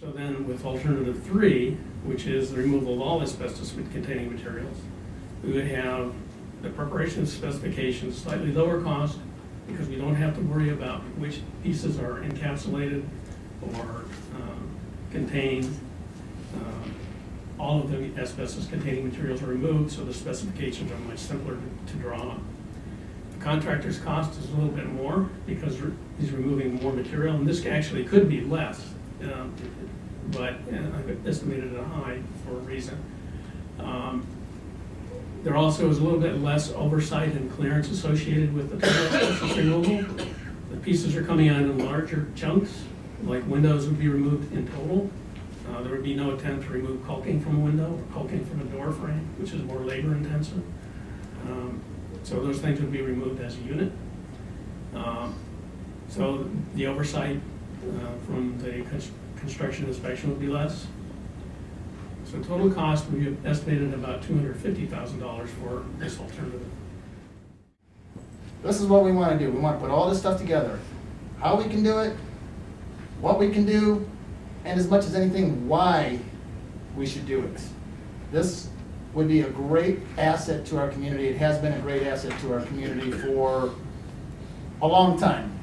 So then with alternative 3, which is the removal of all asbestos containing materials, we would have the preparation specifications slightly lower cost because we don't have to worry about which pieces are encapsulated or contain. All of the asbestos containing materials are removed, so the specifications are much simpler to draw. The contractor's cost is a little bit more because he's removing more material, and this actually could be less, but I've estimated it high for a reason. There also is a little bit less oversight and clearance associated with the total asbestos removal. The pieces are coming out in larger chunks, like windows would be removed in total. There would be no attempt to remove caulking from a window or caulking from a door frame, which is more labor intensive. So those things would be removed as a unit. So the oversight from the construction inspection would be less. So total cost, we have estimated about $250,000 for this alternative. This is what we want to do. We want to put all this stuff together. How we can do it, what we can do, and as much as anything, why we should do it. This would be a great asset to our community. It has been a great asset to our community for a long time.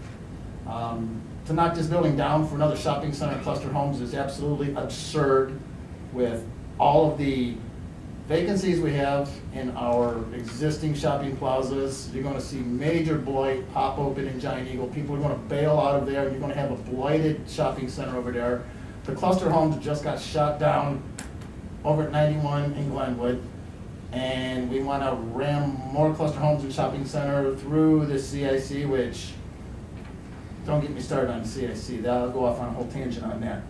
To knock this building down for another shopping center cluster homes is absolutely absurd with all of the vacancies we have in our existing shopping plazas. You're going to see major blight pop open in Giant Eagle. People are going to bail out of there. You're going to have a blighted shopping center over there. The cluster homes just got shot down over at 91 in Glenwood, and we want to ram more cluster homes and shopping center through the CIC, which, don't get me started on CIC. I'll go off on a whole tangent on that.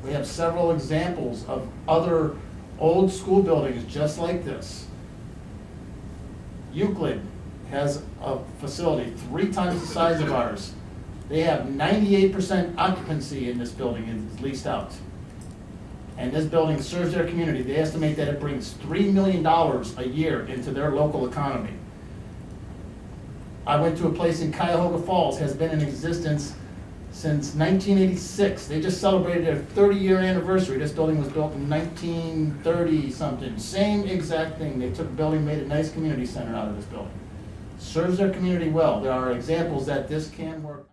We have several examples of other old school buildings just like this. Euclid has a facility 3 times the size of ours. They have 98% occupancy in this building and it's leased out. And this building serves their community. They estimate that it brings $3 million a year into their local economy. I went to a place in Cuyahoga Falls, has been in existence since 1986. They just celebrated their 30-year anniversary. This building was built in 1930 something. Same exact thing. They took a building, made a nice community center out of this building. Serves their community well. There are examples that this can work.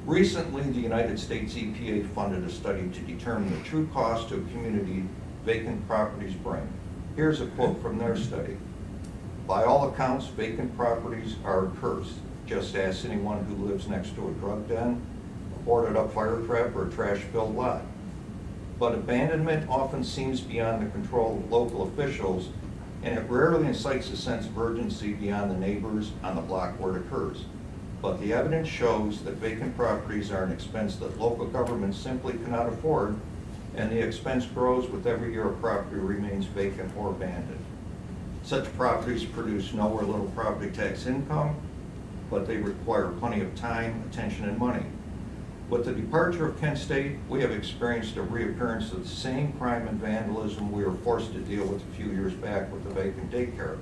Recently, the United States EPA funded a study to determine the true cost to a community vacant properties bring. Here's a quote from their study. By all accounts, vacant properties are a curse. Just ask anyone who lives next to a drug den, a boarded up fire trap, or a trash-filled lot. But abandonment often seems beyond the control of local officials, and it rarely incites a sense of urgency beyond the neighbors on the block where it occurs. But the evidence shows that vacant properties are an expense that local governments simply cannot afford, and the expense grows with every year a property remains vacant or abandoned. Such properties produce no or little property tax income, but they require plenty of time, attention, and money. With the departure of Kent State, we have experienced a reappearance of the same crime and vandalism we were forced to deal with a few years back with the vacant daycare.